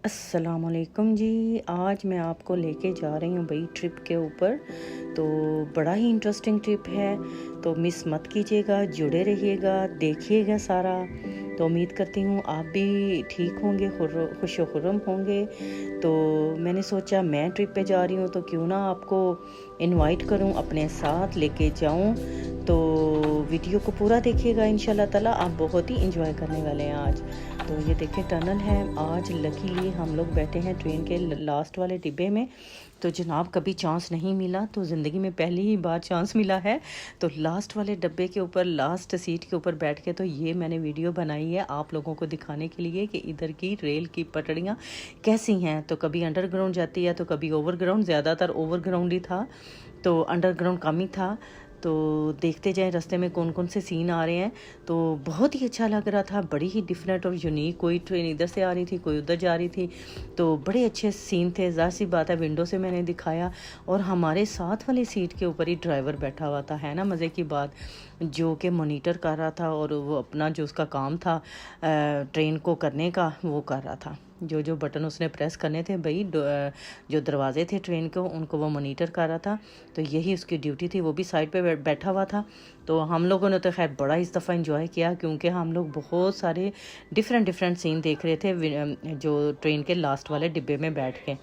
अस्सलामुअलैकुम जी। आज मैं आपको लेके जा रही हूँ भाई ट्रिप के ऊपर। तो बड़ा ही इंटरेस्टिंग ट्रिप है, तो मिस मत कीजिएगा, जुड़े रहिएगा, देखिएगा सारा। तो उम्मीद करती हूँ आप भी ठीक होंगे, खुश खुर्रम होंगे। तो मैंने सोचा मैं ट्रिप पे जा रही हूँ तो क्यों ना आपको इनवाइट करूँ, अपने साथ लेके जाऊँ। तो वीडियो को पूरा देखिएगा, इंशाल्लाह ताला आप बहुत ही इंजॉय करने वाले हैं आज। तो ये देखें टनल है। आज लकीली हम लोग बैठे हैं ट्रेन के लास्ट वाले डिब्बे में। तो जनाब कभी चांस नहीं मिला, तो ज़िंदगी में पहली ही बार चांस मिला है। तो लास्ट वाले डब्बे के ऊपर, लास्ट सीट के ऊपर बैठ के तो ये मैंने वीडियो बनाई है आप लोगों को दिखाने के लिए कि इधर की रेल की पटड़ियाँ कैसी हैं। तो कभी अंडरग्राउंड जाती है तो कभी ओवरग्राउंड, ज़्यादातर ओवरग्राउंड ही था, तो अंडरग्राउंड कम ही था। तो देखते जाएं रास्ते में कौन कौन से सीन आ रहे हैं। तो बहुत ही अच्छा लग रहा था, बड़ी ही डिफरेंट और यूनिक। कोई ट्रेन इधर से आ रही थी, कोई उधर जा रही थी, तो बड़े अच्छे सीन थे। ज़ाहिर सी बात है विंडो से मैंने दिखाया, और हमारे साथ वाली सीट के ऊपर ही ड्राइवर बैठा हुआ था, है ना मज़े की बात, जो कि मॉनिटर कर रहा था और वो अपना जो उसका काम था ट्रेन को करने का वो कर रहा था। जो जो बटन उसने प्रेस करने थे भाई, जो दरवाजे थे ट्रेन को, उनको वो मॉनिटर कर रहा था। तो यही उसकी ड्यूटी थी। वो भी साइड पे बैठा हुआ था। तो हम लोगों ने तो खैर बड़ा इस दफ़ा एंजॉय किया, क्योंकि हम लोग बहुत सारे डिफरेंट सीन देख रहे थे जो ट्रेन के लास्ट वाले डिब्बे में बैठ के।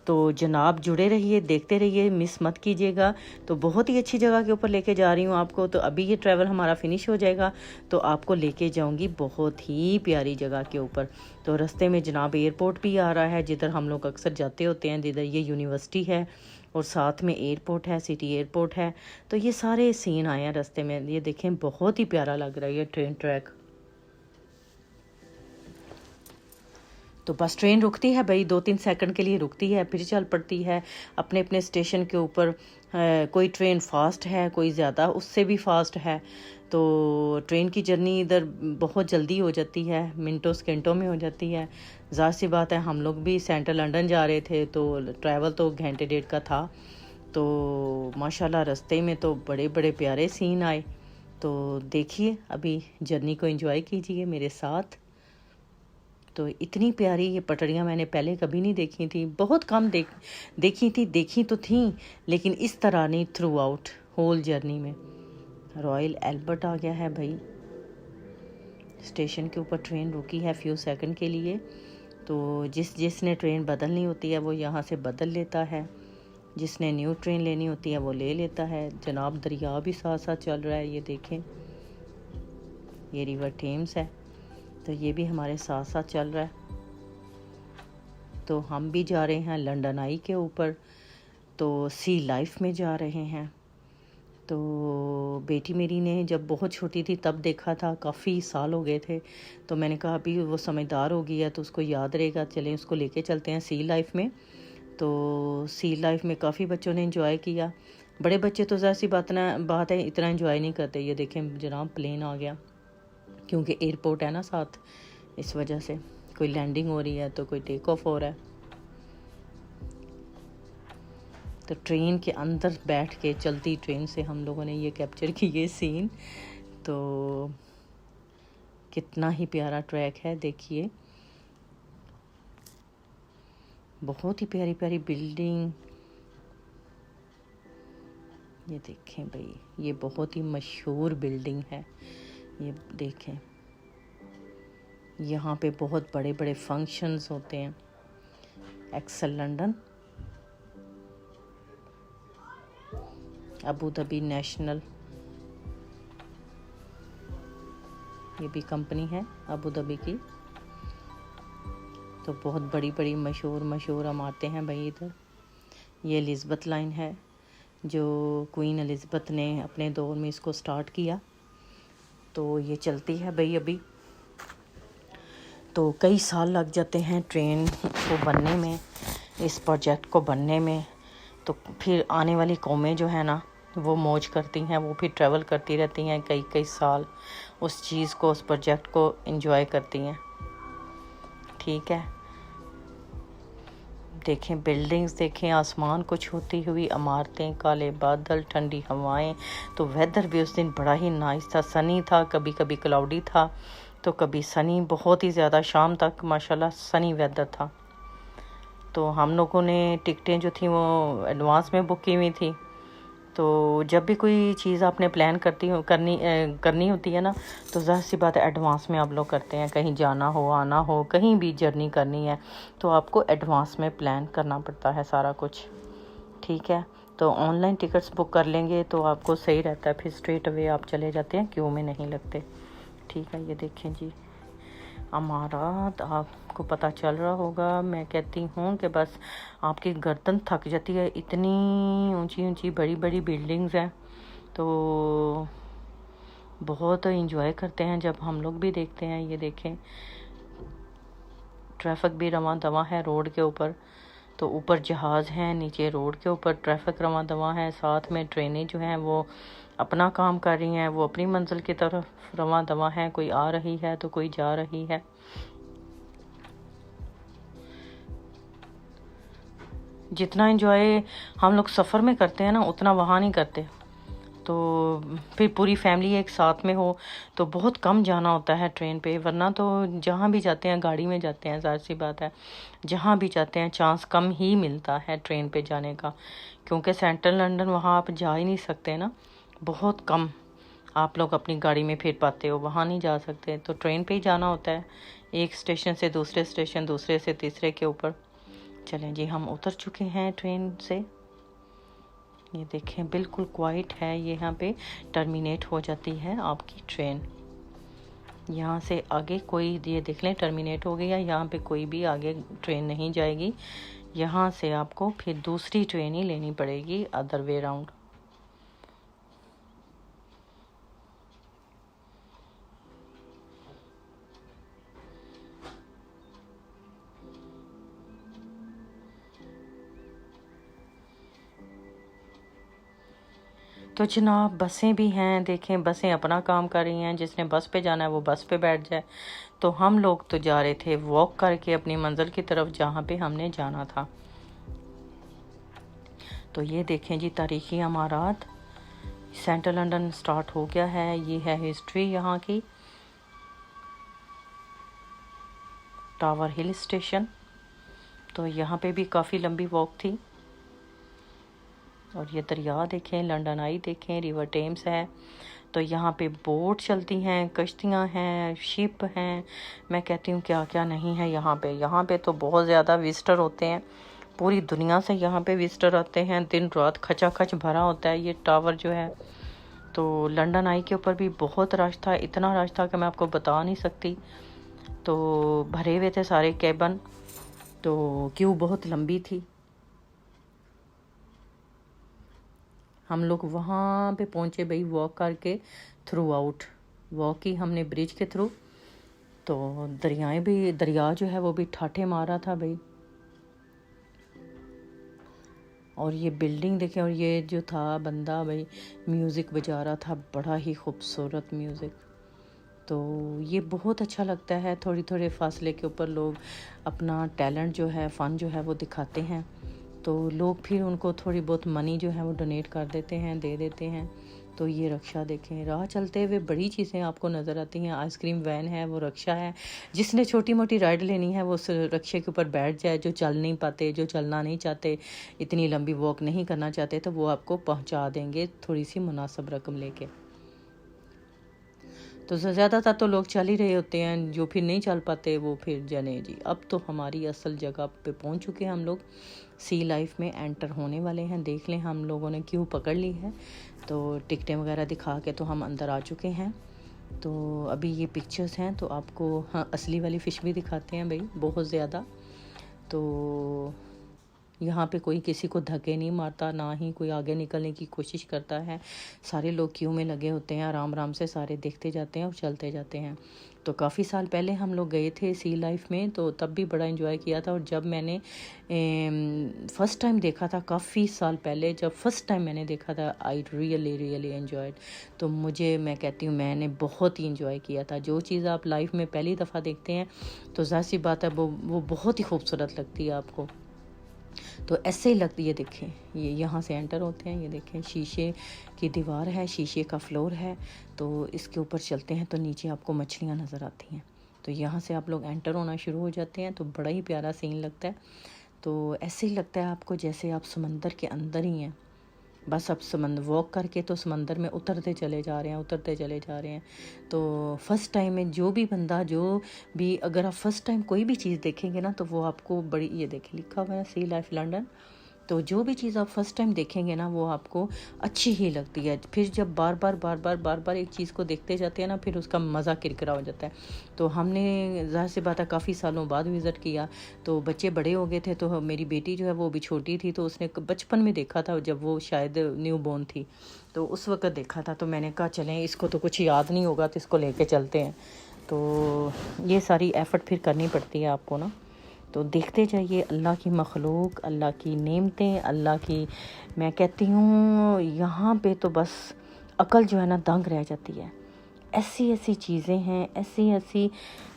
तो जनाब जुड़े रहिए, देखते रहिए, मिस मत कीजिएगा। तो बहुत ही अच्छी जगह के ऊपर लेके जा रही हूँ आपको। तो अभी ये ट्रैवल हमारा फिनिश हो जाएगा तो आपको लेके जाऊँगी बहुत ही प्यारी जगह के ऊपर। तो रास्ते में जनाब एयरपोर्ट भी आ रहा है, जिधर हम लोग अक्सर जाते होते हैं, जिधर ये यूनिवर्सिटी है और साथ में एयरपोर्ट है, सिटी एयरपोर्ट है। तो ये सारे सीन आए हैं रास्ते में। ये देखें बहुत ही प्यारा लग रहा है ये ट्रेन ट्रैक। तो बस ट्रेन रुकती है भाई, 2-3 सेकंड के लिए रुकती है, फिर चल पड़ती है अपने अपने स्टेशन के ऊपर। कोई ट्रेन फास्ट है, कोई ज़्यादा उससे भी फास्ट है। तो ट्रेन की जर्नी इधर बहुत जल्दी हो जाती है, मिनटों सेकंडों में हो जाती है। ज़ाहिर सी बात है हम लोग भी सेंट्रल लंदन जा रहे थे, तो ट्रैवल तो घंटे डेढ़ का था। तो माशाल्लाह रास्ते में तो बड़े बड़े प्यारे सीन आए। तो देखिए अभी जर्नी को एंजॉय कीजिए मेरे साथ। तो इतनी प्यारी ये पटड़ियाँ मैंने पहले कभी नहीं देखी थी, बहुत कम देखी तो थी, लेकिन इस तरह नहीं थ्रू आउट होल जर्नी में। रॉयल एल्बर्ट आ गया है भाई, स्टेशन के ऊपर ट्रेन रुकी है फ्यू सेकंड के लिए। तो जिसने ट्रेन बदलनी होती है वो यहाँ से बदल लेता है, जिसने न्यू ट्रेन लेनी होती है वो ले लेता है। जनाब दरिया भी साथ साथ चल रहा है, ये देखें, ये रिवर टेम्स है, तो ये भी हमारे साथ साथ चल रहा है। तो हम भी जा रहे हैं लंदन आई के ऊपर, तो सी लाइफ में जा रहे हैं। तो बेटी मेरी ने जब बहुत छोटी थी तब देखा था, काफ़ी साल हो गए थे। तो मैंने कहा अभी वो समझदार हो गई है तो उसको याद रहेगा, चलें उसको लेके चलते हैं सी लाइफ में। तो सी लाइफ में काफ़ी बच्चों ने एंजॉय किया। बड़े बच्चे तो ज़ाहिर सी बात है इतना एंजॉय नहीं करते। ये देखें जनाब प्लेन आ गया, क्योंकि एयरपोर्ट है ना साथ, इस वजह से कोई लैंडिंग हो रही है तो कोई टेक ऑफ हो रहा है। तो ट्रेन के अंदर बैठ के चलती ट्रेन से हम लोगों ने ये कैप्चर की ये सीन। तो कितना ही प्यारा ट्रैक है, देखिए बहुत ही प्यारी प्यारी बिल्डिंग। ये देखें भाई, ये बहुत ही मशहूर बिल्डिंग है, ये देखें, यहाँ पे बहुत बड़े बड़े फंक्शंस होते हैं। Excel London, Abu Dhabi national, ये भी कंपनी है अबू धाबी की। तो बहुत बड़ी बड़ी मशहूर इमारतें हैं भाई इधर। ये एलिज़ाबेथ लाइन है, जो क्वीन एलिज़ाबेथ ने अपने दौर में इसको स्टार्ट किया। तो ये चलती है भाई अभी। तो कई साल लग जाते हैं ट्रेन को बनने में, इस प्रोजेक्ट को बनने में। तो फिर आने वाली कौमें जो है ना वो मौज करती हैं, वो फिर ट्रैवल करती रहती हैं कई कई साल, उस चीज़ को, उस प्रोजेक्ट को एंजॉय करती हैं। ठीक है, देखें बिल्डिंग्स, देखें आसमान को छूती हुई इमारतें, काले बादल, ठंडी हवाएं। तो वेदर भी उस दिन बड़ा ही नाइस था, सनी था, कभी कभी क्लाउडी था, तो कभी सनी, बहुत ही ज़्यादा शाम तक माशाल्लाह सनी वेदर था। तो हम लोगों ने टिकटें जो थी वो एडवांस में बुक की हुई थी। तो जब भी कोई चीज़ आपने प्लान करनी होती है ना, तो ज़ाहिर सी बात है एडवांस में आप लोग करते हैं। कहीं जाना हो, आना हो, कहीं भी जर्नी करनी है तो आपको एडवांस में प्लान करना पड़ता है सारा कुछ, ठीक है। तो ऑनलाइन टिकट्स बुक कर लेंगे तो आपको सही रहता है, फिर स्ट्रेट अवे आप चले जाते हैं, क्यों में नहीं लगते, ठीक है। ये देखें जी अमारात, आपको पता चल रहा होगा। मैं कहती हूँ कि बस आपकी गर्दन थक जाती है, इतनी ऊंची ऊंची बड़ी बड़ी बिल्डिंग्स हैं। तो बहुत इंजॉय करते हैं जब हम लोग भी देखते हैं। ये देखें ट्रैफिक भी रवां दवा है रोड के ऊपर, तो ऊपर जहाज़ हैं, नीचे रोड के ऊपर ट्रैफिक रवां दवा है। साथ में ट्रेनें जो हैं वो अपना काम कर रही हैं, वो अपनी मंजिल की तरफ रवां दवा है। कोई आ रही है तो कोई जा रही है। जितना एंजॉय हम लोग सफ़र में करते हैं ना, उतना वहाँ नहीं करते। तो फिर पूरी फैमिली एक साथ में हो तो बहुत कम जाना होता है ट्रेन पे, वरना तो जहाँ भी जाते हैं गाड़ी में जाते हैं, ज़ाहिर सी बात है जहाँ भी जाते हैं चांस कम ही मिलता है ट्रेन पे जाने का, क्योंकि सेंट्रल लंदन वहाँ आप जा ही नहीं सकते ना, बहुत कम आप लोग अपनी गाड़ी में फिर पाते हो, वहाँ नहीं जा सकते। तो ट्रेन पे ही जाना होता है, एक स्टेशन से दूसरे स्टेशन, दूसरे से तीसरे के ऊपर। चलें जी, हम उतर चुके हैं ट्रेन से। ये देखें बिल्कुल क्वाइट है, ये यहाँ पे टर्मिनेट हो जाती है आपकी ट्रेन। यहाँ से आगे कोई, ये देख लें टर्मिनेट हो गया, यहाँ पे कोई भी आगे ट्रेन नहीं जाएगी। यहाँ से आपको फिर दूसरी ट्रेन ही लेनी पड़ेगी अदर वे राउंड। तो जनाब बसें भी हैं, देखें बसें अपना काम कर रही हैं, जिसने बस पे जाना है वो बस पे बैठ जाए। तो हम लोग तो जा रहे थे वॉक करके अपनी मंजिल की तरफ जहाँ पे हमने जाना था। तो ये देखें जी तारीखी इमारत, सेंट्रल लंदन स्टार्ट हो गया है। ये है हिस्ट्री यहाँ की, टावर हिल स्टेशन। तो यहाँ पे भी काफ़ी लंबी वॉक थी। और ये दरिया देखें, लंदन आई देखें, रिवर टेम्स है। तो यहाँ पे बोट चलती हैं, कश्तियाँ हैं, शिप हैं, मैं कहती हूँ क्या क्या नहीं है यहाँ पे। यहाँ पे तो बहुत ज़्यादा विजिटर होते हैं, पूरी दुनिया से यहाँ पे विजिटर आते हैं, दिन रात खचाखच भरा होता है ये टावर जो है। तो लंदन आई के ऊपर भी बहुत रश था, इतना रश था कि मैं आपको बता नहीं सकती। तो भरे हुए थे सारे केबन, तो क्यू बहुत लंबी थी। हम लोग वहाँ पे पहुँचे भाई वॉक करके, थ्रू आउट वॉक की हमने ब्रिज के थ्रू। तो दरिया जो है वो भी ठाठे मारा था भाई। और ये बिल्डिंग देखें, और ये जो था बंदा भाई म्यूज़िक बजा रहा था, बड़ा ही खूबसूरत म्यूज़िक। तो ये बहुत अच्छा लगता है, थोड़ी थोड़े फासले के ऊपर लोग अपना टैलेंट जो है, फ़न जो है वो दिखाते हैं। तो लोग फिर उनको थोड़ी बहुत मनी जो है वो डोनेट कर देते हैं, दे देते हैं। तो ये रक्षा देखें, राह चलते हुए बड़ी चीज़ें आपको नज़र आती हैं। आइसक्रीम वैन है, वो रक्षा है। जिसने छोटी मोटी राइड लेनी है वो उस रक्षे के ऊपर बैठ जाए। जो चल नहीं पाते, जो चलना नहीं चाहते, इतनी लंबी वॉक नहीं करना चाहते, तो वो आपको पहुंचा देंगे थोड़ी सी मुनासिब रकम लेके। तो ज़्यादातर तो लोग चल ही रहे होते हैं, जो फिर नहीं चल पाते वो फिर जाने जी। अब तो हमारी असल जगह पे पहुंच चुके हैं हम लोग, सी लाइफ में एंटर होने वाले हैं। देख लें हम लोगों ने क्यों पकड़ ली है, तो टिकटें वगैरह दिखा के तो हम अंदर आ चुके हैं। तो अभी ये पिक्चर्स हैं, तो आपको हाँ असली वाली फ़िश भी दिखाते हैं भाई, बहुत ज़्यादा। तो यहाँ पे कोई किसी को धक्के नहीं मारता, ना ही कोई आगे निकलने की कोशिश करता है। सारे लोग क्यू में लगे होते हैं, आराम आराम से सारे देखते जाते हैं और चलते जाते हैं। तो काफ़ी साल पहले हम लोग गए थे सी लाइफ में, तो तब भी बड़ा एंजॉय किया था। और जब मैंने फ़र्स्ट टाइम देखा था, काफ़ी साल पहले जब फ़र्स्ट टाइम मैंने देखा था, आई रियली एंजॉयड। तो मैं कहती हूँ मैंने बहुत ही इंजॉय किया था। जो चीज़ आप लाइफ में पहली दफ़ा देखते हैं तो ज़ाहिर सी बात है वो बहुत ही खूबसूरत लगती है आपको। तो ऐसे ही लगती है, देखें ये यहाँ से एंटर होते हैं, ये देखें शीशे की दीवार है, शीशे का फ्लोर है। तो इसके ऊपर चलते हैं तो नीचे आपको मछलियाँ नज़र आती हैं। तो यहाँ से आप लोग एंटर होना शुरू हो जाते हैं, तो बड़ा ही प्यारा सीन लगता है। तो ऐसे ही लगता है आपको जैसे आप समंदर के अंदर ही हैं। बस अब समंदर वॉक करके तो समंदर में उतरते चले जा रहे हैं, उतरते चले जा रहे हैं। तो फर्स्ट टाइम में जो भी बंदा, जो भी, अगर आप फर्स्ट टाइम कोई भी चीज़ देखेंगे ना, तो वो आपको बड़ी, ये देखें लिखा हुआ है सी लाइफ लंदन, तो जो भी चीज़ आप फर्स्ट टाइम देखेंगे ना वो आपको अच्छी ही लगती है। फिर जब बार बार एक चीज़ को देखते जाते हैं ना, फिर उसका मज़ा किरकिरा हो जाता है। तो हमने ज़ाहिर सी बात है काफ़ी सालों बाद विज़िट किया, तो बच्चे बड़े हो गए थे, तो मेरी बेटी जो है वो भी छोटी थी, तो उसने बचपन में देखा था जब वो शायद न्यू बॉर्न थी, तो उस वक़्त देखा था। तो मैंने कहा चलें, इसको तो कुछ याद नहीं होगा तो इसको लेके चलते हैं। तो ये सारी एफ़र्ट फिर करनी पड़ती है आपको ना। तो देखते जाइए अल्लाह की मखलूक, अल्लाह की नेमतें, अल्लाह की, मैं कहती हूँ यहाँ पे तो बस अकल जो है ना दंग रह जाती है। ऐसी ऐसी चीज़ें हैं, ऐसी ऐसी,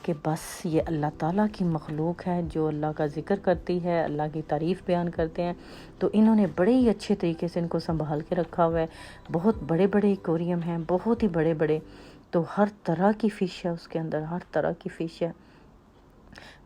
कि बस ये अल्लाह ताला की मखलूक है जो अल्लाह का ज़िक्र करती है, अल्लाह की तारीफ़ बयान करते हैं। तो इन्होंने बड़े ही अच्छे तरीके से इनको संभाल के रखा हुआ है। बहुत बड़े बड़े एक्वेरियम हैं, बहुत ही बड़े बड़े। तो हर तरह की फ़िश है उसके अंदर, हर तरह की फ़िश है।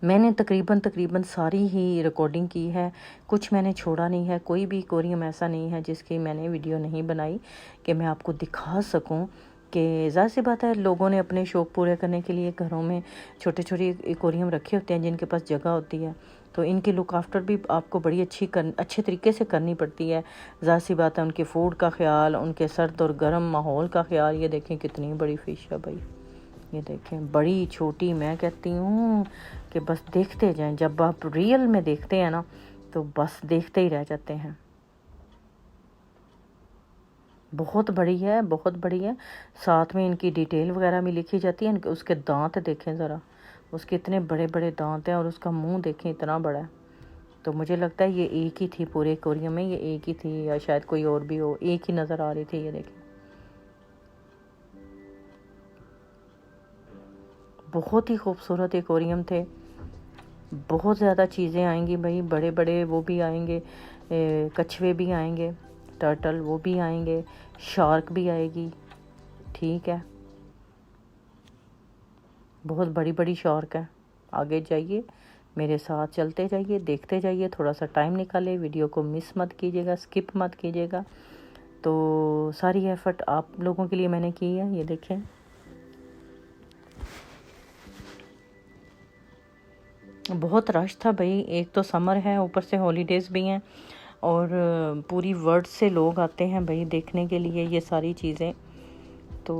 मैंने तकरीबन सारी ही रिकॉर्डिंग की है, कुछ मैंने छोड़ा नहीं है। कोई भी एक्वेरियम ऐसा नहीं है जिसकी मैंने वीडियो नहीं बनाई कि मैं आपको दिखा सकूं। कि ज़ाहिर सी बात है, लोगों ने अपने शौक़ पूरे करने के लिए घरों में छोटे छोटे एक्वेरियम रखे होते हैं जिनके पास जगह होती है। तो इनकी लुक आफ्टर भी आपको बड़ी अच्छे तरीके से करनी पड़ती है। ज़ाहिर सी बात है, उनके फूड का ख्याल, उनके सर्द और गर्म माहौल का ख्याल। ये देखें कितनी बड़ी फ़िश है भाई, ये देखें, बड़ी छोटी। मैं कहती हूँ कि बस देखते जाएं, जब आप रियल में देखते हैं ना तो बस देखते ही रह जाते हैं। बहुत बड़ी है, बहुत बड़ी है। साथ में इनकी डिटेल वगैरह भी लिखी जाती है। उसके दांत देखें ज़रा, उसके इतने बड़े बड़े दांत हैं, और उसका मुंह देखें इतना बड़ा है। तो मुझे लगता है ये एक ही थी पूरे एक्वेरियम में, ये एक ही थी, या शायद कोई और भी हो, एक ही नज़र आ रही थी। ये देखें, बहुत ही खूबसूरत एक्वेरियम थे। बहुत ज़्यादा चीज़ें आएंगी भाई, बड़े बड़े वो भी आएंगे, कछुए भी आएंगे, टर्टल वो भी आएंगे, शार्क भी आएगी, ठीक है, बहुत बड़ी बड़ी शार्क है। आगे जाइए, मेरे साथ चलते जाइए, देखते जाइए, थोड़ा सा टाइम निकाले, वीडियो को मिस मत कीजिएगा, स्किप मत कीजिएगा। तो सारी एफ़र्ट आप लोगों के लिए मैंने की है। ये देखें, बहुत रश था भाई। एक तो समर है, ऊपर से हॉलीडेज़ भी हैं, और पूरी वर्ल्ड से लोग आते हैं भाई देखने के लिए ये सारी चीज़ें। तो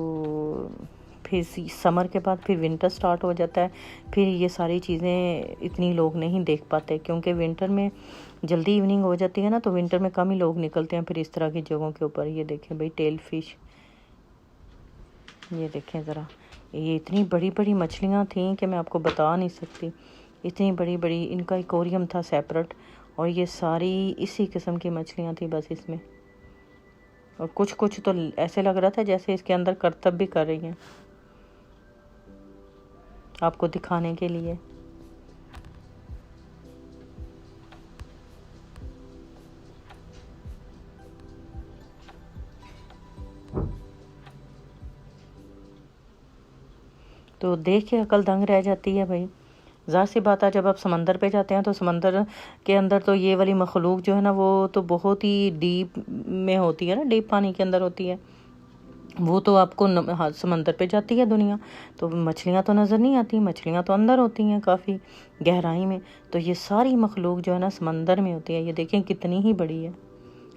फिर समर के बाद फिर विंटर स्टार्ट हो जाता है, फिर ये सारी चीज़ें इतनी लोग नहीं देख पाते, क्योंकि विंटर में जल्दी इवनिंग हो जाती है ना, तो विंटर में कम ही लोग निकलते हैं फिर इस तरह की जगहों के ऊपर। ये देखें भाई, टेल फिश, ये देखें ज़रा, ये इतनी बड़ी बड़ी मछलियाँ थीं कि मैं आपको बता नहीं सकती, इतनी बड़ी बड़ी। इनका एक्वेरियम था सेपरेट, और ये सारी इसी किस्म की मछलियाँ थी बस इसमें। और कुछ कुछ तो ऐसे लग रहा था जैसे इसके अंदर करतब भी कर रही हैं, आपको दिखाने के लिए। तो देख के अकल दंग रह जाती है भाई। ज़ाहिर सी बात है, जब आप समंदर पे जाते हैं तो समंदर के अंदर तो ये वाली मखलूक जो है ना, वो तो बहुत ही डीप में होती है ना, डीप पानी के अंदर होती है। वो तो आपको हाँ, समंदर पे जाती है दुनिया, तो मछलियाँ तो नज़र नहीं आती, मछलियाँ तो अंदर होती हैं काफ़ी गहराई में। तो ये सारी मखलूक जो है ना समंदर में होती है। ये देखें कितनी ही बड़ी है,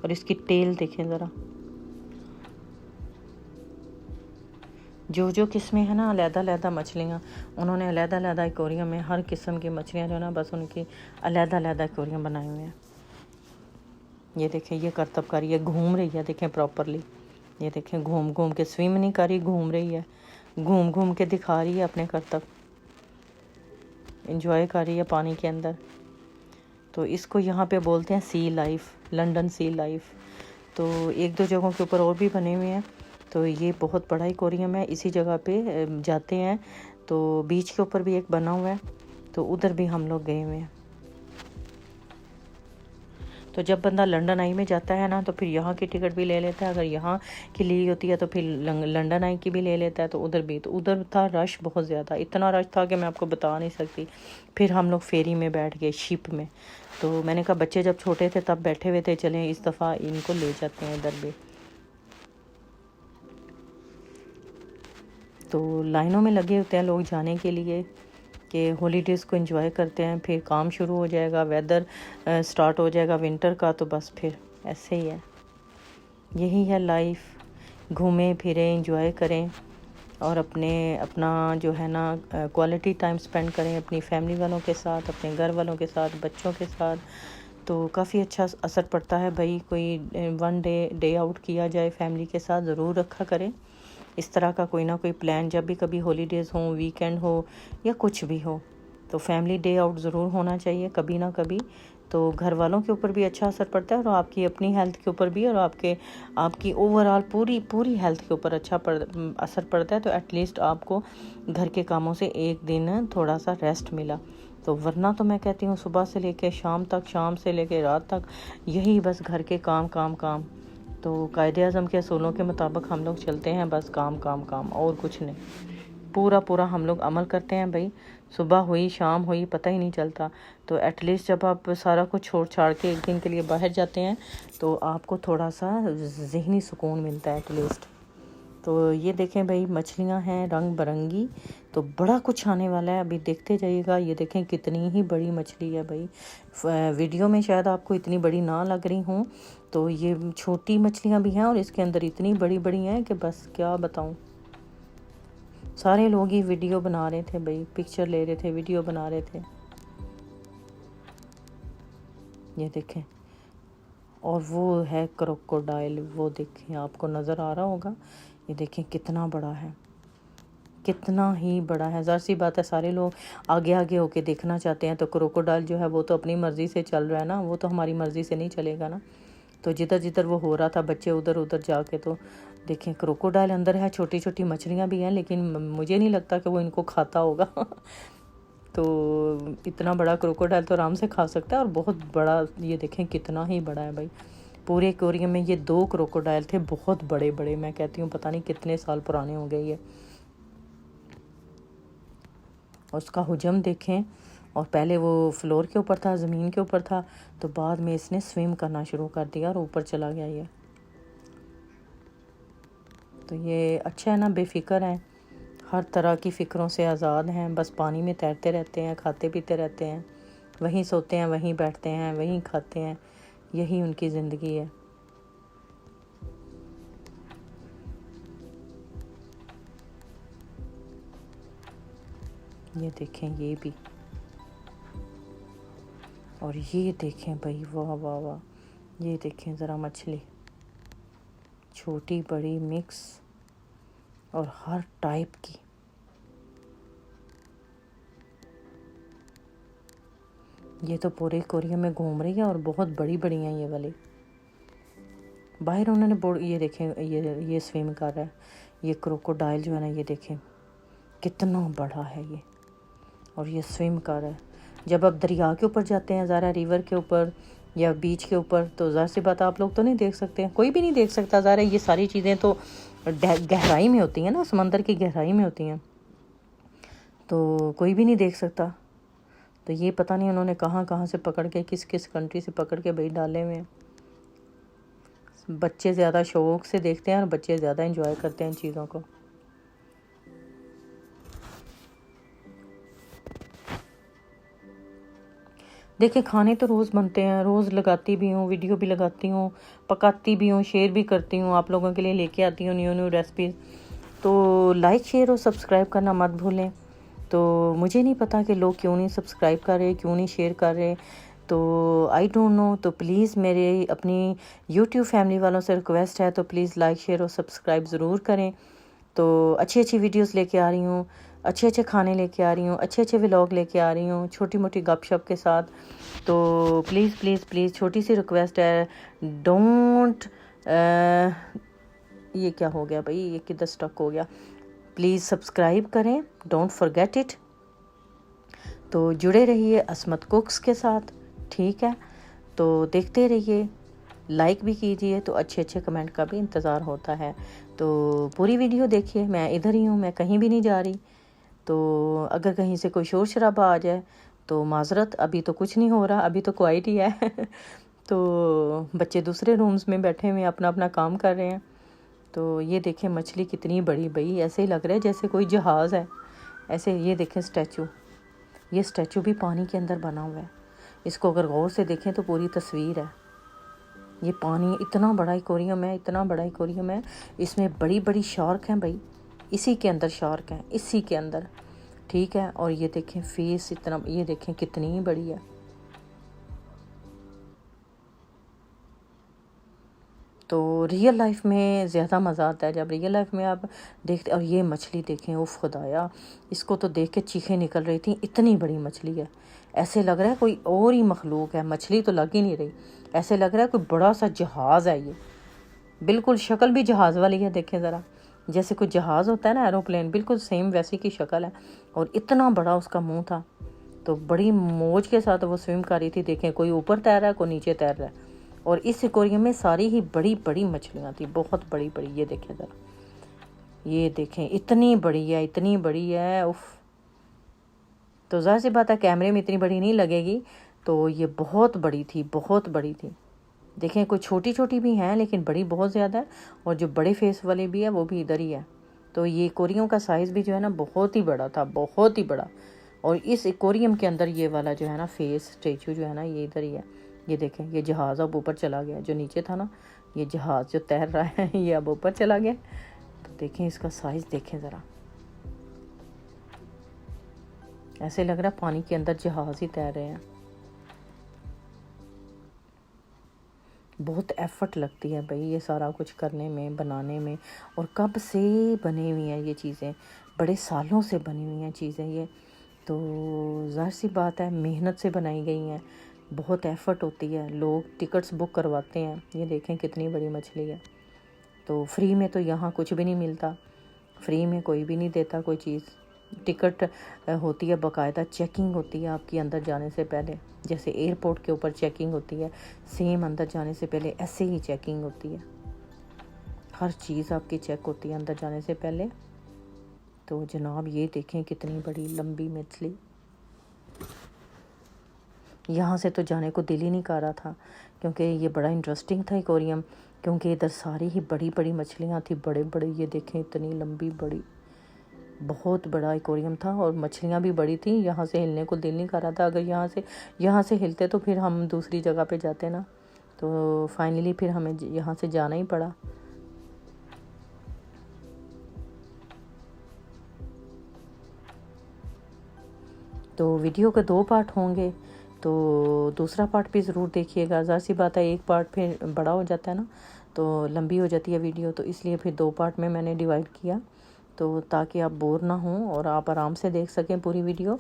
और इसकी टेल देखें ज़रा। जो किस्में हैं ना, अलहदा मछलियाँ, उन्होंने अलहदा एक्वेरियम में हर किस्म की मछलियाँ जो है ना, बस उनकी अलहदा एक्वेरियम बनाए हुए हैं। ये देखें, ये करतब कर रही है, घूम रही है, देखें प्रॉपरली। ये देखें, घूम घूम के, स्विम नहीं कर रही, घूम रही है, घूम घूम के दिखा रही है अपने करतब, इंजॉय कर रही है पानी के अंदर। तो इसको यहाँ पे बोलते हैं सी लाइफ, लंदन सी लाइफ। तो एक दो जगहों के ऊपर और भी बने हुए हैं। तो ये बहुत बड़ा एक्वेरियम है, इसी जगह पे जाते हैं। तो बीच के ऊपर भी एक बना हुआ है, तो उधर भी हम लोग गए हुए हैं। तो जब बंदा लंदन आई में जाता है ना तो फिर यहाँ की टिकट भी ले लेता है, अगर यहाँ की ली होती है तो फिर लंदन आई की भी ले लेता है। तो उधर भी, तो उधर था रश बहुत ज़्यादा, इतना रश था कि मैं आपको बता नहीं सकती। फिर हम लोग फेरी में बैठ गए, शिप में। तो मैंने कहा बच्चे जब छोटे थे तब बैठे हुए थे, चलें इस दफ़ा इनको ले जाते हैं इधर भी। तो लाइनों में लगे होते हैं लोग जाने के लिए कि हॉलीडेज़ को एंजॉय करते हैं। फिर काम शुरू हो जाएगा, वेदर स्टार्ट हो जाएगा विंटर का, तो बस फिर ऐसे ही है, यही है लाइफ। घूमें फिरें, एंजॉय करें और अपना जो है ना क्वालिटी टाइम स्पेंड करें अपनी फैमिली वालों के साथ, अपने घर वालों के साथ, बच्चों के साथ। तो काफ़ी अच्छा असर पड़ता है भाई। कोई वन डे आउट किया जाए फैमिली के साथ, ज़रूर रखा करें इस तरह का कोई ना कोई प्लान। जब भी कभी हॉलीडेज़ हो, वीकेंड हो या कुछ भी हो, तो फैमिली डे आउट ज़रूर होना चाहिए कभी ना कभी। तो घर वालों के ऊपर भी अच्छा असर पड़ता है और आपकी अपनी हेल्थ के ऊपर भी, और आपकी ओवरऑल पूरी हेल्थ के ऊपर असर पड़ता है। तो एटलीस्ट आपको घर के कामों से एक दिन थोड़ा सा रेस्ट मिला। तो वरना तो मैं कहती हूँ सुबह से लेके शाम तक, शाम से लेके रात तक यही बस घर के काम काम काम। तो कायदे आज़म के असूलों के मुताबिक हम लोग चलते हैं, बस काम काम काम और कुछ नहीं। पूरा हम लोग अमल करते हैं भाई। सुबह हुई शाम हुई पता ही नहीं चलता। तो एटलीस्ट जब आप सारा कुछ छोड़ छाड़ के एक दिन के लिए बाहर जाते हैं तो आपको थोड़ा सा ज़हनी सुकून मिलता है एटलीस्ट। तो ये देखें भाई, मछलियां हैं रंग बिरंगी। तो बड़ा कुछ आने वाला है, अभी देखते जाइएगा। ये देखें कितनी ही बड़ी मछली है भाई। वीडियो में शायद आपको इतनी बड़ी ना लग रही हूँ, तो ये छोटी मछलियां भी हैं और इसके अंदर इतनी बड़ी बड़ी हैं कि बस क्या बताऊँ। सारे लोग ही वीडियो बना रहे थे भाई, पिक्चर ले रहे थे, वीडियो बना रहे थे। ये देखें, और वो है क्रोकोडाइल, वो देखें आपको नज़र आ रहा होगा। ये देखें कितना बड़ा है, कितना ही बड़ा है। ज़ाहिर सी बात है सारे लोग आगे आगे होके देखना चाहते हैं। तो क्रोकोडाइल जो है वो तो अपनी मर्ज़ी से चल रहा है ना, वो तो हमारी मर्ज़ी से नहीं चलेगा ना। तो जिधर जिधर वो हो रहा था बच्चे उधर उधर जाके, तो देखें क्रोकोडाइल अंदर है, छोटी छोटी मछलियाँ भी हैं, लेकिन मुझे नहीं लगता कि वो इनको खाता होगा। तो इतना बड़ा क्रोकोडाइल तो आराम से खा सकता है, और बहुत बड़ा, ये देखें कितना ही बड़ा है भाई। पूरे एक्वेरियम में ये 2 क्रोकोडाइल थे, बहुत बड़े बड़े। मैं कहती हूँ पता नहीं कितने साल पुराने हो गए ये। और उसका हुजम देखें, और पहले वो फ्लोर के ऊपर था, ज़मीन के ऊपर था, तो बाद में इसने स्विम करना शुरू कर दिया और ऊपर चला गया ये। तो ये अच्छा है ना, बेफिक्र है, हर तरह की फ़िक्रों से आज़ाद हैं। बस पानी में तैरते रहते हैं, खाते पीते रहते हैं, वहीं सोते हैं, वहीं बैठते हैं, वहीं खाते हैं, यही उनकी ज़िंदगी है। ये देखें ये भी, और ये देखें भाई, वाह वाह वाह। ये देखें ज़रा मछली, छोटी बड़ी मिक्स और हर टाइप की। ये तो पूरे एक्वेरियम में घूम रही है और बहुत बड़ी बड़ी हैं ये वाली। बाहर उन्होंने बोर्ड, ये देखें ये स्विम कर रहा है। ये क्रोकोडाइल जो है ना, ये देखें कितना बड़ा है ये, और ये स्विम कर रहा है। जब आप दरिया के ऊपर जाते हैं, ज़रा रिवर के ऊपर या बीच के ऊपर, तो ज़ाहिर सी बात आप लोग तो नहीं देख सकते हैं, कोई भी नहीं देख सकता। ज़रा ये सारी चीज़ें तो गहराई में होती हैं ना, समंदर की गहराई में होती हैं, तो कोई भी नहीं देख सकता। तो ये पता नहीं उन्होंने कहाँ कहाँ से पकड़ के, किस किस कंट्री से पकड़ के भाई डाले हुए हैं। बच्चे ज़्यादा शौक़ से देखते हैं और बच्चे ज़्यादा एंजॉय करते हैं इन चीज़ों को। देखिए खाने तो रोज़ बनते हैं, रोज़ लगाती भी हूँ, वीडियो भी लगाती हूँ, पकाती भी हूँ, शेयर भी करती हूँ, आप लोगों के लिए लेके आती हूँ न्यू न्यू रेसिपीज़। तो लाइक शेयर और सब्सक्राइब करना मत भूलें। तो मुझे नहीं पता कि लोग क्यों नहीं सब्सक्राइब कर रहे, क्यों नहीं शेयर कर रहे, तो आई डोंट नो। तो प्लीज़ मेरे अपनी यूट्यूब फैमिली वालों से रिक्वेस्ट है, तो प्लीज़ लाइक शेयर और सब्सक्राइब ज़रूर करें। तो अच्छी अच्छी वीडियोस लेके आ रही हूँ, अच्छे अच्छे खाने लेके आ रही हूँ, अच्छे अच्छे व्लॉग लेके आ रही हूँ, छोटी मोटी गपशप के साथ। तो प्लीज़ प्लीज़ प्लीज़ छोटी सी रिक्वेस्ट है, डोंट ये क्या हो गया भाई, ये किधर स्टक हो गया। प्लीज़ सब्सक्राइब करें, डोंट फॉरगेट इट। तो जुड़े रहिए असमत कुक्स के साथ, ठीक है। तो देखते रहिए, लाइक भी कीजिए, तो अच्छे अच्छे कमेंट का भी इंतज़ार होता है। तो पूरी वीडियो देखिए, मैं इधर ही हूँ, मैं कहीं भी नहीं जा रही। तो अगर कहीं से कोई शोर शराबा आ जाए तो माज़रत, अभी तो कुछ नहीं हो रहा, अभी तो क्वाइट ही है। तो बच्चे दूसरे रूम्स में बैठे हुए अपना अपना काम कर रहे हैं। तो ये देखें मछली कितनी बड़ी भाई, ऐसे ही लग रहा है जैसे कोई जहाज़ है ऐसे। ये देखें स्टैचू, ये स्टैचू भी पानी के अंदर बना हुआ है। इसको अगर गौर से देखें तो पूरी तस्वीर है। ये पानी, इतना बड़ा एक्वेरियम है, इतना बड़ा एक्वेरियम है, इसमें बड़ी बड़ी शार्क हैं भाई, इसी के अंदर शार्क हैं, इसी के अंदर, ठीक है। और ये देखें फेस इतना, ये देखें कितनी बड़ी है। तो रियल लाइफ में ज़्यादा मज़ा आता है जब रियल लाइफ में आप देखते। और ये मछली देखें, उफ खुदाया, इसको तो देख के चीखें निकल रही थी, इतनी बड़ी मछली है। ऐसे लग रहा है कोई और ही मखलूक है, मछली तो लग ही नहीं रही, ऐसे लग रहा है कोई बड़ा सा जहाज़ है। ये बिल्कुल शक्ल भी जहाज़ वाली है, देखें ज़रा, जैसे कोई जहाज़ होता है ना, एरोप्लेन, बिल्कुल सेम वैसी की शक्ल है। और इतना बड़ा उसका मुंह था। तो बड़ी मौज के साथ वो स्विम कर रही थी। देखें कोई ऊपर तैर रहा है, कोई नीचे तैर रहा है। और इस एक्वेरियम में सारी ही बड़ी बड़ी मछलियाँ थी, बहुत बड़ी बड़ी। ये देखें ज़रा, ये देखें इतनी बड़ी है, इतनी बड़ी है, उफ। तो ज़ाहिर सी बात है कैमरे में इतनी बड़ी नहीं लगेगी, तो ये बहुत बड़ी थी, बहुत बड़ी थी। देखें कोई छोटी छोटी भी हैं लेकिन बड़ी बहुत ज़्यादा है। और जो बड़े फेस वाली भी है वो भी इधर ही है। तो ये एक्वेरियम का साइज़ भी जो है ना बहुत ही बड़ा था, बहुत ही बड़ा। और इस एक्वेरियम के अंदर ये वाला जो है ना फेस स्टेचू जो है ना, ये इधर ही है। ये देखें, ये जहाज़ अब ऊपर चला गया, जो नीचे था ना, ये जहाज़ जो तैर रहा है ये अब ऊपर चला गया। तो देखें इसका साइज़ देखें ज़रा, ऐसे लग रहा है पानी के अंदर जहाज़ ही तैर रहे हैं। बहुत एफ़र्ट लगती है भाई ये सारा कुछ करने में, बनाने में। और कब से बनी हुई हैं ये चीज़ें, बड़े सालों से बनी हुई हैं चीज़ें ये। तो ज़ाहिर सी बात है मेहनत से बनाई गई हैं, बहुत एफ़र्ट होती है, लोग टिकट्स बुक करवाते हैं। ये देखें कितनी बड़ी मछली है। तो फ्री में तो यहाँ कुछ भी नहीं मिलता, फ्री में कोई भी नहीं देता कोई चीज़। टिकट होती है, बाकायदा चेकिंग होती है आपकी अंदर जाने से पहले, जैसे एयरपोर्ट के ऊपर चेकिंग होती है, सेम अंदर जाने से पहले ऐसे ही चेकिंग होती है। हर चीज़ आपकी चेक होती है अंदर जाने से पहले। तो जनाब ये देखें कितनी बड़ी लंबी मछली, यहाँ से तो जाने को दिल ही नहीं कर रहा था, क्योंकि ये बड़ा इंटरेस्टिंग था एक्वेरियम, क्योंकि इधर सारी ही बड़ी बड़ी मछलियाँ थी, बड़े बड़े। ये देखें इतनी लंबी बड़ी, बहुत बड़ा एक्वेरियम था। और मछलियाँ भी बड़ी थी, यहाँ से हिलने को दिल नहीं कर रहा था। अगर यहाँ से हिलते तो फिर हम दूसरी जगह पे जाते ना। तो फाइनली फिर हमें यहाँ से जाना ही पड़ा। तो वीडियो के 2 पार्ट होंगे, तो दूसरा पार्ट भी ज़रूर देखिएगा। ज़ाहिर सी बात है एक पार्ट फिर बड़ा हो जाता है ना, तो लंबी हो जाती है वीडियो, तो इसलिए फिर 2 पार्ट में मैंने डिवाइड किया, तो ताकि आप बोर ना हों और आप आराम से देख सकें पूरी वीडियो।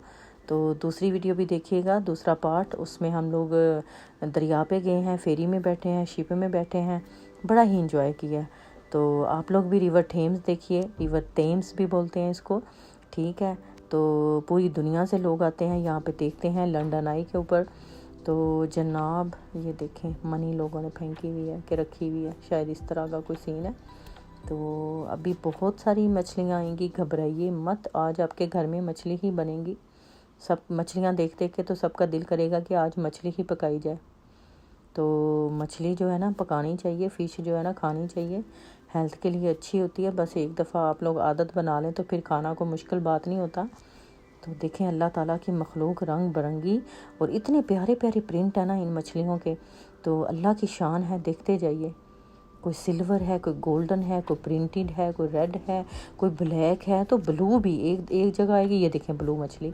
तो दूसरी वीडियो भी देखिएगा, दूसरा पार्ट, उसमें हम लोग दरिया पे गए हैं, फेरी में बैठे हैं, शिप में बैठे हैं, बड़ा ही इंजॉय किया। तो आप लोग भी रिवर थेम्स देखिए, रिवर थेम्स भी बोलते हैं इसको, ठीक है। तो पूरी दुनिया से लोग आते हैं यहाँ पे, देखते हैं लंदन आई के ऊपर। तो जनाब ये देखें मनी लोगों ने फेंकी हुई है कि रखी हुई है, शायद इस तरह का कोई सीन है। तो अभी बहुत सारी मछलियाँ आएंगी, घबराइए मत, आज आपके घर में मछली ही बनेगी। सब मछलियाँ देख देख के तो सबका दिल करेगा कि आज मछली ही पकाई जाए। तो मछली जो है ना पकानी चाहिए, फ़िश जो है ना खानी चाहिए, हेल्थ के लिए अच्छी होती है। बस एक दफ़ा आप लोग आदत बना लें तो फिर खाना को मुश्किल बात नहीं होता। तो देखें अल्लाह ताला की मखलूक रंग बिरंगी, और इतने प्यारे प्यारे प्रिंट है ना इन मछलियों के, तो अल्लाह की शान है, देखते जाइए। कोई सिल्वर है, कोई गोल्डन है, कोई प्रिंटेड है, कोई रेड है, कोई ब्लैक है, तो ब्लू भी एक जगह आएगी। ये देखें ब्लू मछली,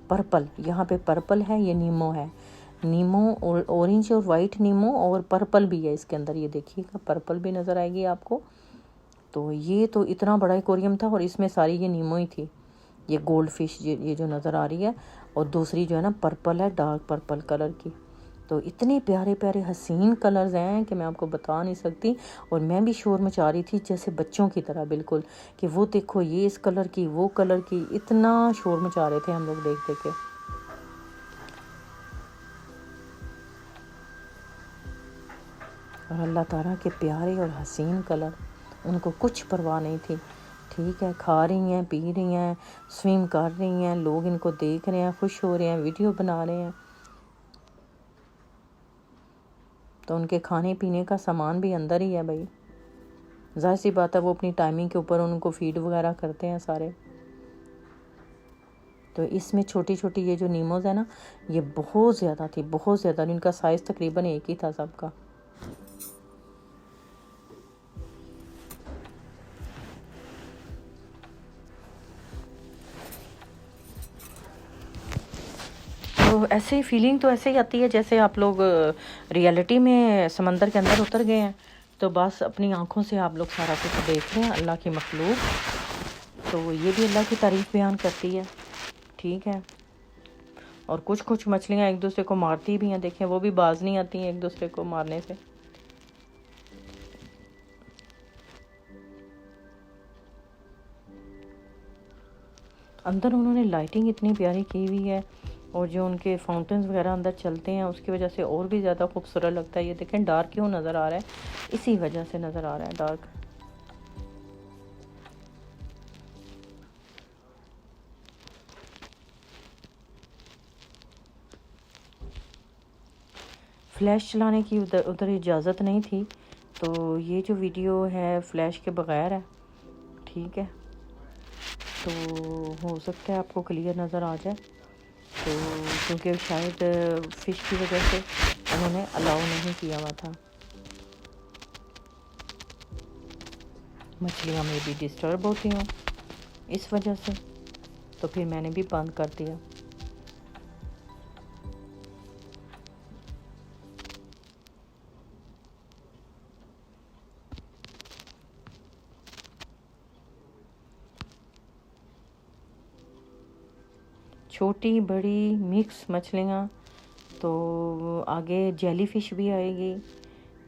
पर्पल, यहाँ पे पर्पल है, ये नीमो है, नीमो और ऑरेंज और वाइट नीमो, और पर्पल भी है इसके अंदर, ये देखिएगा पर्पल भी नज़र आएगी आपको। तो ये तो इतना बड़ा एक्वेरियम था और इसमें सारी ये नीमो ही थी। ये गोल्ड फिश ये जो नज़र आ रही है, और दूसरी जो है ना पर्पल है, डार्क पर्पल कलर की। तो इतने प्यारे प्यारे हसीन कलर्स हैं कि मैं आपको बता नहीं सकती। और मैं भी शोर मचा रही थी जैसे बच्चों की तरह बिल्कुल, कि वो देखो ये इस कलर की, वो कलर की, इतना शोर मचा रहे थे हम लोग देख देख के। और अल्लाह ताला के प्यारे और हसीन कलर, उनको कुछ परवाह नहीं थी। ठीक है, खा रही हैं, पी रही हैं, स्विम कर रही हैं, लोग इनको देख रहे हैं, खुश हो रहे हैं, वीडियो बना रहे हैं। तो उनके खाने पीने का सामान भी अंदर ही है भाई, ज़ाहिर सी बात है वो अपनी टाइमिंग के ऊपर उनको फीड वगैरह करते हैं सारे। तो इसमें छोटी छोटी ये जो नीमोज है ना, ये बहुत ज़्यादा थी, बहुत ज़्यादा। इनका साइज़ तकरीबन एक ही था सबका। तो ऐसे ही फीलिंग तो ऐसे ही आती है जैसे आप लोग रियलिटी में समंदर के अंदर उतर गए हैं। तो बस अपनी आंखों से आप लोग सारा कुछ देख रहे हैं, अल्लाह की मखलूक। तो ये भी अल्लाह की तारीफ़ बयान करती है। ठीक है, और कुछ कुछ मछलियाँ एक दूसरे को मारती भी हैं, देखें वो भी बाज नहीं आती हैं एक दूसरे को मारने से। अंदर उन्होंने लाइटिंग इतनी प्यारी की हुई है, और जो उनके फाउंटेन्स वगैरह अंदर चलते हैं उसकी वजह से और भी ज़्यादा खूबसूरत लगता है। ये देखें डार्क क्यों नज़र आ रहा है, इसी वजह से नज़र आ रहा है डार्क। फ्लैश चलाने की उधर इजाज़त नहीं थी, तो ये जो वीडियो है फ्लैश के बगैर है। ठीक है, तो हो सकता है आपको क्लियर नज़र आ जाए। तो क्योंकि शायद फ़िश की वजह से उन्होंने अलाउ नहीं किया हुआ था, मछलियाँ में भी डिस्टर्ब होती हों इस वजह से, तो फिर मैंने भी बंद कर दिया। छोटी बड़ी मिक्स मछलियाँ, तो आगे जेली फ़िश भी आएगी,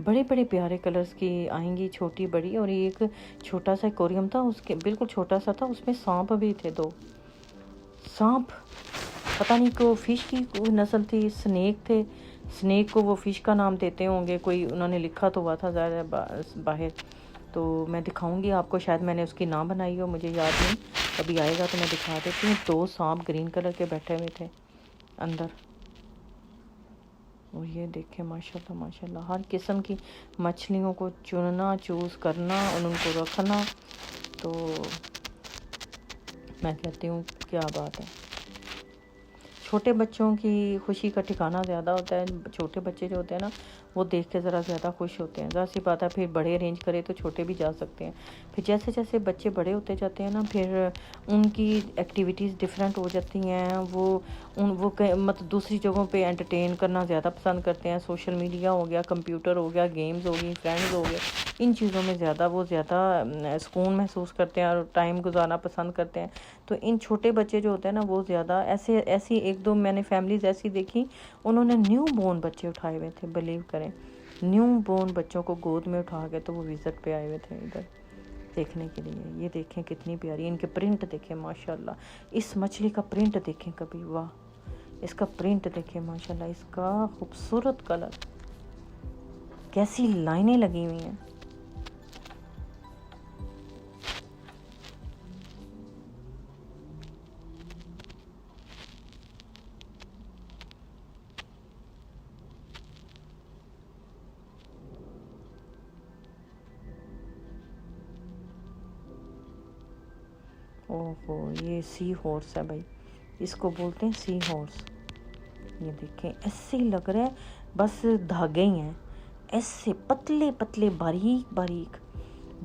बड़े बड़े प्यारे कलर्स की आएंगी, छोटी बड़ी। और एक छोटा सा एक्वेरियम था, उसके बिल्कुल छोटा सा था, उसमें सांप भी थे, 2 सांप। पता नहीं को फ़िश की कोई नस्ल थी, स्नेक थे, स्नेक को वो फ़िश का नाम देते होंगे, कोई उन्होंने लिखा तो हुआ था ज़्यादा बाहर। तो मैं दिखाऊंगी आपको, शायद मैंने उसकी नाम बनाई हो, मुझे याद नहीं, कभी आएगा तो मैं दिखा देती हूँ। 2 सांप ग्रीन कलर के बैठे हुए थे अंदर। और ये देखें माशाल्लाह माशाल्लाह, हर किस्म की मछलियों को चुनना, चूज़ करना और उनको रखना, तो मैं कहती हूँ क्या बात है। छोटे बच्चों की खुशी का ठिकाना ज़्यादा होता है। छोटे बच्चे जो होते हैं ना, वो देख के ज़रा ज़्यादा खुश होते हैं। ज़ाहिर सी बात है, फिर बड़े अरेंज करें तो छोटे भी जा सकते हैं। फिर जैसे जैसे बच्चे बड़े होते जाते हैं ना, फिर उनकी एक्टिविटीज़ डिफरेंट हो जाती हैं। वो मतलब दूसरी जगहों पे एंटरटेन करना ज़्यादा पसंद करते हैं। सोशल मीडिया हो गया, कंप्यूटर हो गया, गेम्स हो गई, फ्रेंड्स हो गए, इन चीज़ों में ज़्यादा सुकून महसूस करते हैं और टाइम गुजारना पसंद करते हैं। तो इन छोटे बच्चे जो होते हैं ना, वो ज़्यादा ऐसी 1-2 मैंने फैमिलीज़ ऐसी देखी, उन्होंने न्यू बोर्न बच्चे उठाए हुए थे, बिलीव करें, न्यू बोर्न बच्चों को गोद में उठा के तो वो विज़िट पे आए हुए थे इधर देखने के लिए। ये देखें कितनी प्यारी, इनके प्रिंट देखें माशाल्लाह, इस मछली का प्रिंट देखें कभी, वाह, इसका प्रिंट देखें माशाल्लाह, इसका खूबसूरत कलर, कैसी लाइनें लगी हुई हैं। ओहो, ये सी हॉर्स है भाई, इसको बोलते हैं सी हॉर्स। ये देखें ऐसे ही लग रहा है बस धागे ही हैं, ऐसे पतले पतले बारीक बारीक,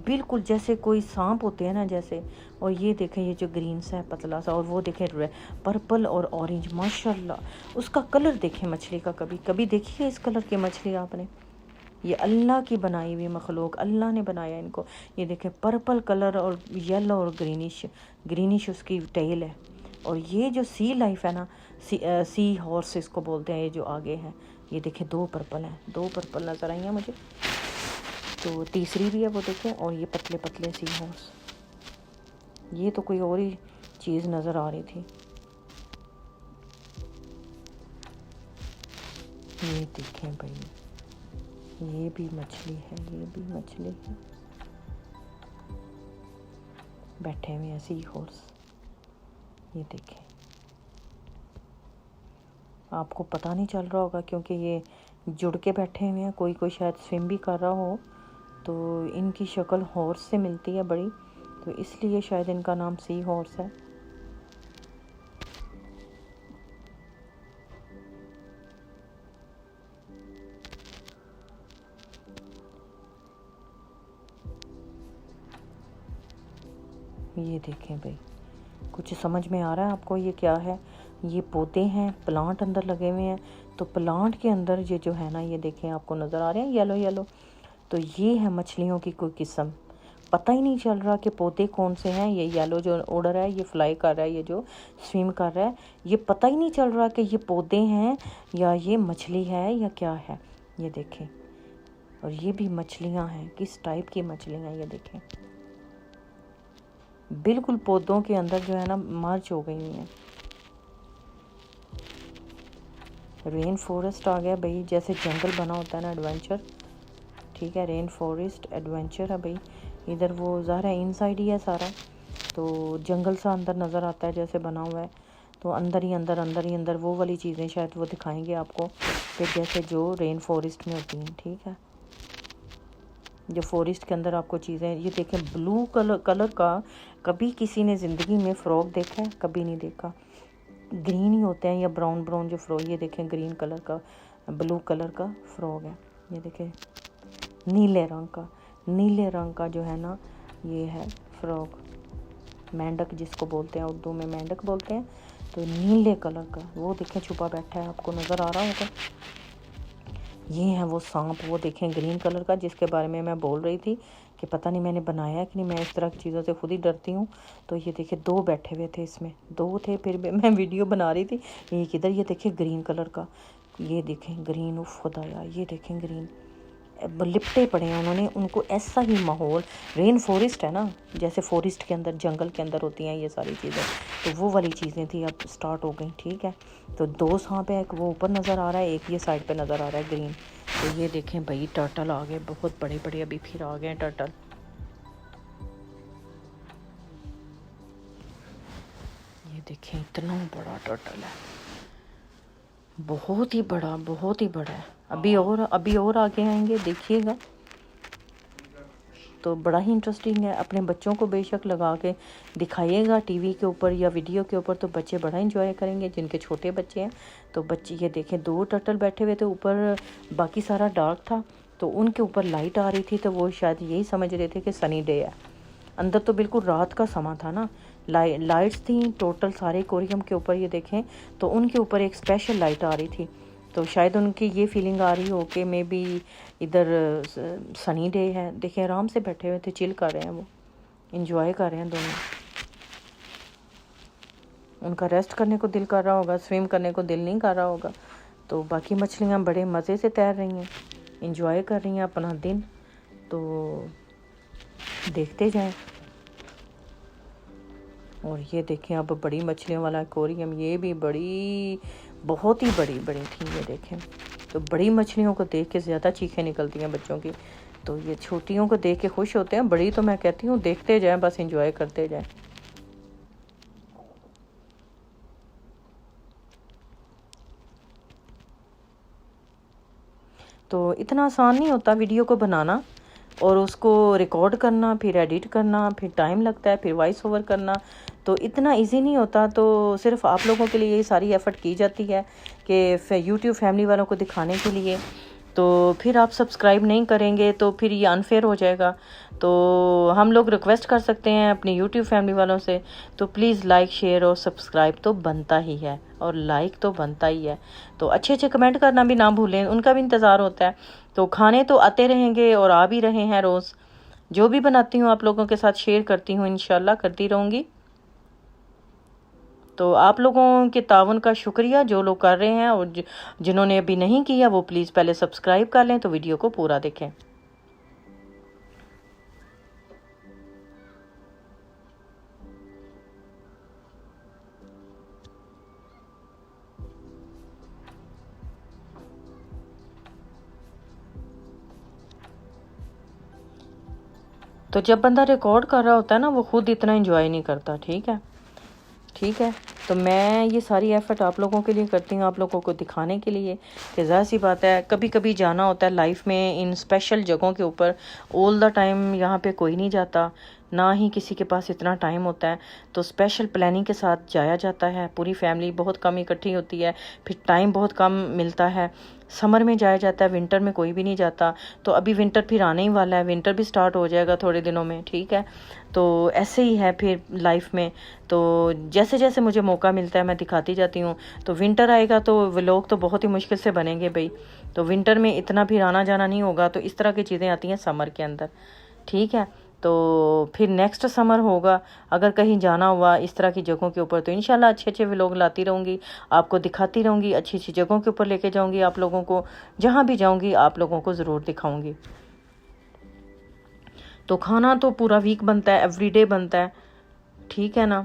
बिल्कुल जैसे कोई सांप होते हैं ना जैसे। और ये देखें ये जो ग्रीन सा है पतला सा, और वो देखें पर्पल और ऑरेंज, माशाल्लाह उसका कलर देखें मछली का। कभी कभी देखी है इस कलर की मछली आपने? ये अल्लाह की बनाई हुई मखलूक, अल्लाह ने बनाया इनको। ये देखें पर्पल कलर और येलो और ग्रीनिश उसकी टेल है। और ये जो सी लाइफ है ना, सी हॉर्स इसको बोलते हैं, ये जो आगे है, ये देखें 2 पर्पल हैं, 2 पर्पल नज़र आई हैं मुझे। तो तीसरी भी है वो देखें, और ये पतले पतले सी हॉर्स, ये तो कोई और ही चीज़ नज़र आ रही थी। ये देखें भाई, ये भी मछली है, ये भी मछली है। बैठे हुए हैं सी हॉर्स, ये देखें। आपको पता नहीं चल रहा होगा क्योंकि ये जुड़ के बैठे हुए हैं। कोई कोई शायद स्विम भी कर रहा हो, तो इनकी शक्ल हॉर्स से मिलती है बड़ी, तो इसलिए शायद इनका नाम सी हॉर्स है। ये देखें भाई, कुछ समझ में आ रहा है आपको ये क्या है? ये पौधे हैं, प्लांट अंदर लगे हुए हैं। तो प्लांट के अंदर ये जो है ना, ये देखें आपको नज़र आ रहे हैं येलो येलो, तो ये है मछलियों की कोई किस्म। पता ही नहीं चल रहा कि पौधे कौन से हैं। ये येलो जो उड़ रहा है, ये फ्लाई कर रहा है, ये जो स्विम कर रहा है, ये पता ही नहीं चल रहा कि ये पौधे हैं या ये मछली है या क्या है। ये देखें, और ये भी मछलियाँ हैं, किस टाइप की मछलियाँ हैं ये देखें। बिल्कुल पौधों के अंदर जो है ना मर्ज हो गई हुई हैं। रेन फॉरेस्ट आ गया भाई, जैसे जंगल बना होता है ना एडवेंचर, ठीक है, रेन फॉरेस्ट एडवेंचर है भाई। इधर वो ज़ाहिर है इनसाइड ही है सारा, तो जंगल सा अंदर नज़र आता है जैसे बना हुआ है। तो अंदर ही अंदर, अंदर ही अंदर वो वाली चीज़ें शायद वो दिखाएंगे आपको, फिर जैसे जो रेन फॉरेस्ट में होती हैं, ठीक है। जो फॉरेस्ट के अंदर आपको चीज़ें, ये देखें ब्लू कलर का कभी किसी ने ज़िंदगी में फ्रॉग देखा है? कभी नहीं देखा। ग्रीन ही होते हैं या ब्राउन ब्राउन जो फ्रॉग, ये देखें ग्रीन कलर का, ब्लू कलर का फ्रॉग है। ये देखें नीले रंग का जो है ना, ये है फ्रॉग, मेंढक जिसको बोलते हैं, उर्दू में मेंढक बोलते हैं। तो नीले कलर का वो देखें छुपा बैठा है, आपको नज़र आ रहा होगा। ये है वो सांप, वो देखें ग्रीन कलर का, जिसके बारे में मैं बोल रही थी कि पता नहीं मैंने बनाया है कि नहीं, मैं इस तरह की चीज़ों से खुद ही डरती हूँ। तो ये देखें दो बैठे हुए थे, इसमें दो थे, फिर भी मैं वीडियो बना रही थी। ये किधर, ये देखें ग्रीन कलर का, ये देखें ग्रीन, उफ खुदाया, ये देखें ग्रीन, लिपटे पड़े हैं उन्होंने। उनको ऐसा ही माहौल, रेन फॉरेस्ट है ना, जैसे फॉरेस्ट के अंदर जंगल के अंदर होती हैं ये सारी चीज़ें, तो वो वाली चीज़ें थी, अब स्टार्ट हो गई, ठीक है। तो दो सांप है, एक वो ऊपर नज़र आ रहा है, एक ये साइड पे नज़र आ रहा है ग्रीन। तो ये देखें भाई टर्टल आ गए, बहुत बड़े बड़े, अभी फिर आ गए टर्टल। ये देखें इतना बड़ा टर्टल है, बहुत ही बड़ा, बहुत ही बड़ा है। अभी और आगे आएंगे, देखिएगा। तो बड़ा ही इंटरेस्टिंग है। अपने बच्चों को बेशक लगा के दिखाइएगा टीवी के ऊपर या वीडियो के ऊपर, तो बच्चे बड़ा इंजॉय करेंगे, जिनके छोटे बच्चे हैं। तो बच्चे ये देखें दो टर्टल बैठे हुए थे ऊपर, बाकी सारा डार्क था, तो उनके ऊपर लाइट आ रही थी, तो वो शायद यही समझ रहे थे कि सनी डे है। अंदर तो बिल्कुल रात का समा था ना, लाइट्स थी टोटल सारे एक्वेरियम के ऊपर, ये देखें, तो उनके ऊपर एक स्पेशल लाइट आ रही थी। तो शायद उनकी ये फीलिंग आ रही हो कि मे बी इधर सनी डे है। देखिए आराम से बैठे हुए थे, चिल कर रहे हैं, वो इंजॉय कर रहे हैं दोनों। उनका रेस्ट करने को दिल कर रहा होगा, स्विम करने को दिल नहीं कर रहा होगा। तो बाकी मछलियाँ बड़े मज़े से तैर रही हैं, इंजॉय कर रही हैं अपना दिन। तो देखते जाएं। और ये देखें अब बड़ी मछलियों वाला एक्वेरियम, ये भी बड़ी, बहुत ही बड़ी बड़ी थी, ये देखें। तो बड़ी मछलियों को देख के ज़्यादा चीखें निकलती हैं बच्चों की, तो ये छोटियों को देख के खुश होते हैं। बड़ी तो मैं कहती हूँ देखते जाएं, बस एंजॉय करते जाएं। तो इतना आसान नहीं होता वीडियो को बनाना और उसको रिकॉर्ड करना, फिर एडिट करना, फिर टाइम लगता है, फिर वॉइस ओवर करना, तो इतना इजी नहीं होता। तो सिर्फ आप लोगों के लिए ये सारी एफ़र्ट की जाती है कि यूट्यूब फैमिली वालों को दिखाने के लिए। तो फिर आप सब्सक्राइब नहीं करेंगे तो फिर ये अनफेयर हो जाएगा। तो हम लोग रिक्वेस्ट कर सकते हैं अपनी यूट्यूब फैमिली वालों से, तो प्लीज़ लाइक शेयर और सब्सक्राइब तो बनता ही है, और लाइक तो बनता ही है। तो अच्छे अच्छे कमेंट करना भी ना भूलें, उनका भी इंतज़ार होता है। तो खाने तो आते रहेंगे और आ भी रहे हैं रोज़। जो भी बनाती हूँ आप लोगों के साथ शेयर करती हूँ, इंशाल्लाह करती रहूँगी। तो आप लोगों के तावन का शुक्रिया, जो लोग कर रहे हैं, और जिन्होंने अभी नहीं किया वो प्लीज़ पहले सब्सक्राइब कर लें, तो वीडियो को पूरा देखें। तो जब बंदा रिकॉर्ड कर रहा होता है ना, वो खुद इतना एंजॉय नहीं करता। ठीक है, ठीक है। तो मैं ये सारी एफ़र्ट आप लोगों के लिए करती हूँ, आप लोगों को दिखाने के लिए कि ज़ाहिर सी बात है कभी कभी जाना होता है लाइफ में इन स्पेशल जगहों के ऊपर। ऑल द टाइम यहाँ पे कोई नहीं जाता, ना ही किसी के पास इतना टाइम होता है। तो स्पेशल प्लानिंग के साथ जाया जाता है, पूरी फैमिली बहुत कम इकट्ठी होती है, फिर टाइम बहुत कम मिलता है। समर में जाया जाता है, विंटर में कोई भी नहीं जाता। तो अभी विंटर फिर आने ही वाला है, विंटर भी स्टार्ट हो जाएगा थोड़े दिनों में। ठीक है, तो ऐसे ही है फिर लाइफ में। तो जैसे जैसे मुझे मौका मिलता है मैं दिखाती जाती हूँ। तो विंटर आएगा तो व्लॉग तो बहुत ही मुश्किल से बनेंगे भाई। तो विंटर में इतना फिर आना जाना नहीं होगा, तो इस तरह की चीज़ें आती हैं समर के अंदर। ठीक है, तो फिर नेक्स्ट समर होगा अगर कहीं जाना हुआ इस तरह की जगहों के ऊपर, तो इंशाल्लाह अच्छे अच्छे व्लॉग लाती रहूँगी, आपको दिखाती रहूँगी, अच्छी अच्छी जगहों के ऊपर लेके जाऊँगी आप लोगों को। जहाँ भी जाऊँगी आप लोगों को ज़रूर दिखाऊँगी। तो खाना तो पूरा वीक बनता है, एवरीडे बनता है। ठीक है ना।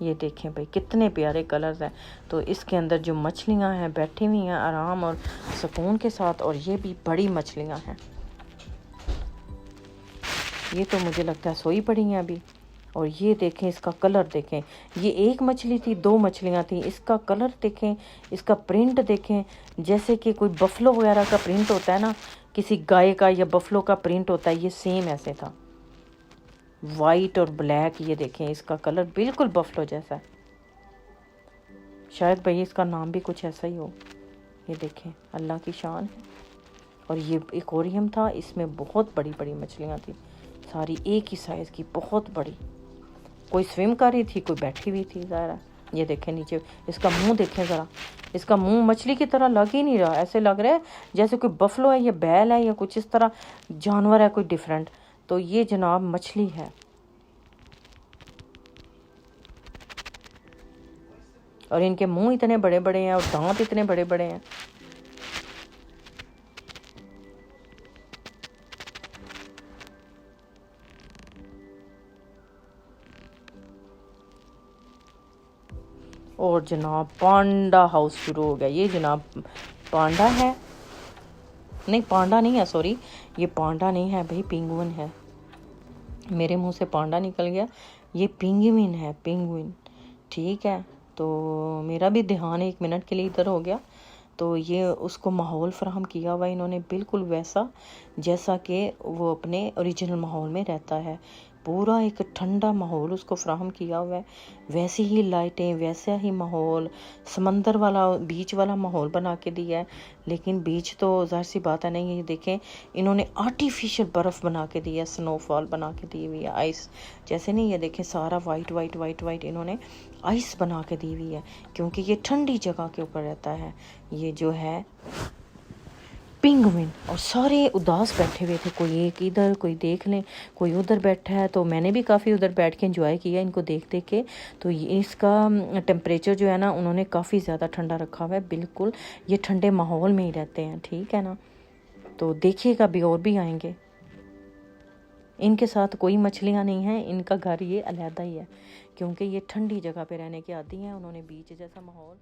ये देखें भाई कितने प्यारे कलर्स हैं। तो इसके अंदर जो मछलियाँ हैं बैठी हुई हैं आराम और सुकून के साथ, और ये भी बड़ी मछलियाँ हैं। ये तो मुझे लगता है सोई पड़ी हैं अभी। और ये देखें इसका कलर देखें, ये एक मछली थी, दो मछलियाँ थी, इसका कलर देखें, इसका प्रिंट देखें, जैसे कि कोई बफलो वगैरह का प्रिंट होता है ना, किसी गाय का या बफलो का प्रिंट होता है, ये सेम ऐसे था, वाइट और ब्लैक। ये देखें इसका कलर बिल्कुल बफलो जैसा है। शायद भाई इसका नाम भी कुछ ऐसा ही हो। ये देखें अल्लाह की शान है। और ये एक्वेरियम था, इसमें बहुत बड़ी बड़ी मछलियाँ थी, सारी एक ही साइज़ की, बहुत बड़ी। कोई स्विम कर रही थी, कोई बैठी हुई थी ज़रा। ये देखें नीचे इसका मुंह देखें ज़रा, इसका मुंह मछली की तरह लग ही नहीं रहा, ऐसे लग रहा है जैसे कोई बफलो है या बैल है या कुछ इस तरह जानवर है कोई डिफरेंट। तो ये जनाब मछली है। और इनके मुंह इतने बड़े बड़े हैं और दांत इतने बड़े बड़े हैं। और जनाब पांडा हाउस शुरू हो गया। ये जनाब पांडा है, नहीं पांडा नहीं है, सॉरी, ये पांडा नहीं है भाई, पिंगुइन है। मेरे मुंह से पांडा निकल गया, ये पिंगुइन है, पिंगुइन। ठीक है, तो मेरा भी ध्यान 1 मिनट के लिए इधर हो गया। तो ये उसको माहौल फ़राहम किया हुआ इन्होंने, बिल्कुल वैसा जैसा कि वो अपने ओरिजिनल माहौल में रहता है। पूरा एक ठंडा माहौल उसको फ़राहम किया हुआ है, वैसी ही लाइटें, वैसा ही माहौल, समंदर वाला बीच वाला माहौल बना के दिया है। लेकिन बीच तो ज़ाहिर सी बात है नहीं, ये देखें इन्होंने आर्टिफिशियल बर्फ़ बना के दिया, स्नोफॉल बना के दी हुई है, आइस जैसे नहीं। ये देखें सारा वाइट वाइट वाइट वाइट इन्होंने आइस बना के दी हुई है, क्योंकि ये ठंडी जगह के ऊपर रहता है। ये जो है पिंगुइन, और सारे उदास बैठे हुए थे, कोई एक इधर, कोई देख लें, कोई उधर बैठा है। तो मैंने भी काफ़ी उधर बैठ के एंजॉय किया इनको देख देख के। तो ये इसका टेम्परेचर जो है ना उन्होंने काफ़ी ज़्यादा ठंडा रखा हुआ है, बिल्कुल ये ठंडे माहौल में ही रहते हैं। ठीक है ना, तो देखिएगा भी और भी आएंगे। इनके साथ कोई मछलियाँ नहीं हैं, इनका घर ये अलहदा ही है, क्योंकि ये ठंडी जगह पे रहने के आदी हैं, उन्होंने बीच जैसा माहौल